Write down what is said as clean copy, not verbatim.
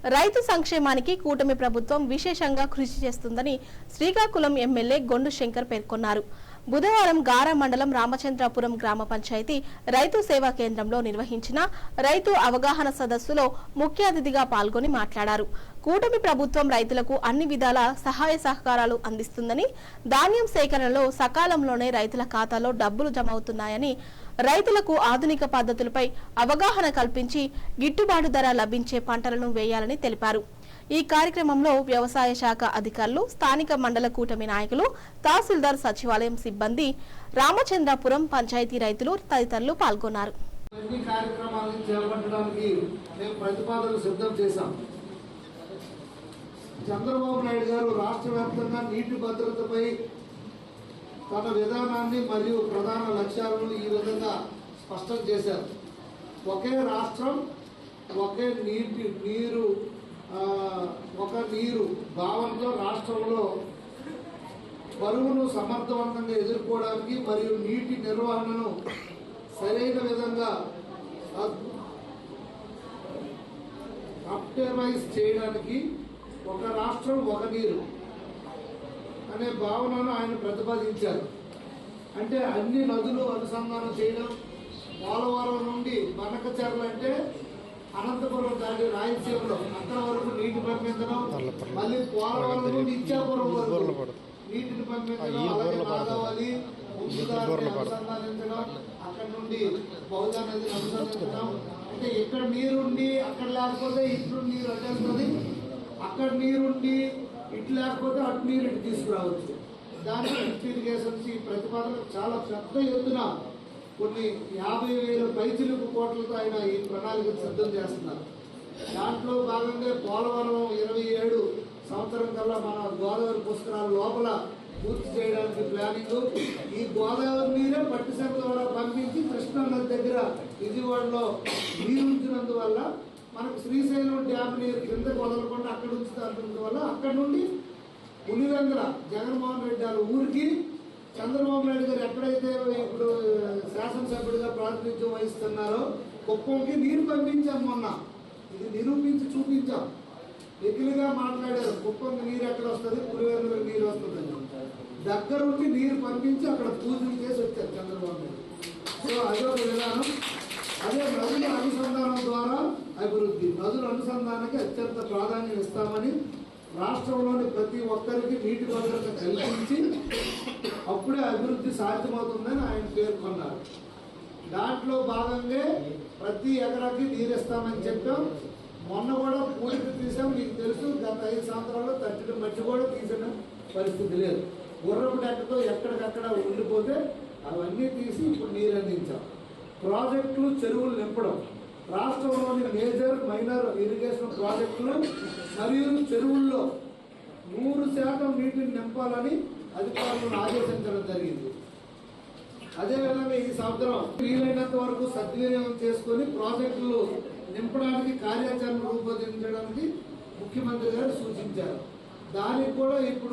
రైతు సంక్షేమానికి కూటమి ప్రభుత్వం విశేషంగా కృషి చేస్తుందని శ్రీకాకుళం ఎమ్మెల్యే గొండు శంకర్ పేర్కొన్నారు. బుధవారం గారా మండలం రామచంద్రాపురం గ్రామ పంచాయతీ రైతు సేవా కేంద్రంలో నిర్వహించిన రైతు అవగాహన సదస్సులో ముఖ్య అతిథిగా పాల్గొని మాట్లాడారు. కూటమి ప్రభుత్వం రైతులకు అన్ని విధాల సహాయ సహకారాలు అందిస్తుందని, ధాన్యం సేకరణలో సకాలంలోనే రైతుల ఖాతాలో డబ్బులు జమ అవుతున్నాయని, రైతులకు ఆధునిక పద్ధతులపై అవగాహన కల్పించి గిట్టుబాటు ధర లభించే పంటలను వేయాలని తెలిపారు. ఈ కార్యక్రమంలో వ్యవసాయ శాఖ అధికారులు, స్థానిక మండల కూటమి నాయకులు, తహసీల్దార్, సచివాలయం సిబ్బంది, రామచంద్రాపురం పంచాయతీ రైతులు తదితరులు పాల్గొన్నారు. చంద్రబాబు నాయుడు గారు రాష్ట్ర వ్యాప్తంగా నీటి భద్రతపై తన విధానాన్ని మరియు ప్రధాన లక్ష్యాలను ఈ విధంగా స్పష్టం చేశారు. ఒకే రాష్ట్రం ఒకే నీరు ఒక నీరు భావనతో రాష్ట్రంలో బరువును సమర్థవంతంగా ఎదుర్కోవడానికి మరియు నీటి నిర్వహణను సరైన విధంగా ఆప్టిమైజ్ చేయడానికి ఒక రాష్ట్రం ఒక నీరు అనే భావనను ఆయన ప్రతిపాదించారు. అంటే అన్ని నదులు అనుసంధానం చేయడం, పోలవరం నుండి బనకచెర్ల అంటే అనంతపురం దాటి రాయలసీమలో అక్కడ వరకు నీటి పంపించడం, మళ్ళీ పోలవరం నుండి ఇచ్చాపురం వరకు నీటిని పంపించడం, అలాగే నాగావళి అనుసంధానించడం, అక్కడ నుండి బహుదా నదిని అనుసంధించడం. అంటే ఇక్కడ నీరుండి అక్కడ లేకపోతే ఇట్లు నీరు అడ్డేస్తుంది, అక్కడ నీరుండి ఇటు లేకపోతే అటు నీరు ఇటు తీసుకురావచ్చు. దానికి లిఫ్ట్ ఇరిగేషన్స్ ఈ ప్రతిపాదన చాలా పెద్ద ఎత్తున కొన్ని 50,000 పైచిలుకు కోట్లతో ఆయన ఈ ప్రణాళిక సిద్ధం చేస్తున్నారు. దాంట్లో భాగంగా పోలవరం 27 సంవత్సరం కల్లా మన గోదావరి పుష్కరాల లోపల పూర్తి చేయడానికి ప్లానింగ్. ఈ గోదావరి నీరే పట్టిసీమ ద్వారా పంపించి కృష్ణా నది దగ్గర విజయవాడలో నీరు ఉంచినందువల్ల మనకు శ్రీశైలం డ్యామ్ నీరు కిందకు వదలకుండా అక్కడ ఉంచుతారు. అక్కడ నుండి పులివెందుల జగన్మోహన్ రెడ్డి గారు ఊరికి చంద్రబాబు నాయుడు గారు ఎక్కడైతే ఇప్పుడు శాసనసభ్యుడిగా ప్రాతినిధ్యం వహిస్తున్నారో కుప్పంకి నీరు పంపించాం. మొన్న ఇది నిరూపించి చూపించాం. ఎగిలిగా మాట్లాడారు, కుప్పంకి నీరు ఎక్కడ వస్తుంది, పులివెందులకు నీరు వస్తుందని. దగ్గరుండి నీరు పంపించి అక్కడ పూజలు చేసి వచ్చారు చంద్రబాబు నాయుడు. సో అదొక విధానం. అదే నదుల అనుసంధానం ద్వారా అభివృద్ధి, నదుల అనుసంధానానికి అత్యంత ప్రాధాన్యం ఇస్తామని, రాష్ట్రంలోని ప్రతి ఒక్కరికి నీటి భద్రత కల్పించి అప్పుడే అభివృద్ధి సాధ్యమవుతుందని ఆయన పేర్కొన్నారు. దాంట్లో భాగంగా ప్రతి ఎకరాకి నీరు ఇస్తామని చెప్పాం. మొన్న కూడా పూడికి తీసాం. మీకు తెలుసు, గత 5 సంవత్సరాల్లో తట్టిన మట్టి కూడా తీసిన పరిస్థితి లేదు. గుర్రపు డెక్కతో ఎక్కడికక్కడ ఉండిపోతే అవన్నీ తీసి ఇప్పుడు నీరు అందించాం. ప్రాజెక్టులు, చెరువులు నింపడం, రాష్ట్రంలోని మేజర్, మైనర్ ఇరిగేషన్ ప్రాజెక్టులు మరియు చెరువుల్లో 100% నీటిని నింపాలని అధికారులను ఆదేశించడం జరిగింది. అదేవిధంగా ఈ సంవత్సరం వీలైనంత వరకు సద్వినియోగం చేసుకుని ప్రాజెక్టులు నింపడానికి కార్యాచరణ రూపొందించడానికి ముఖ్యమంత్రి గారు సూచించారు. దానికి కూడా ఇప్పుడు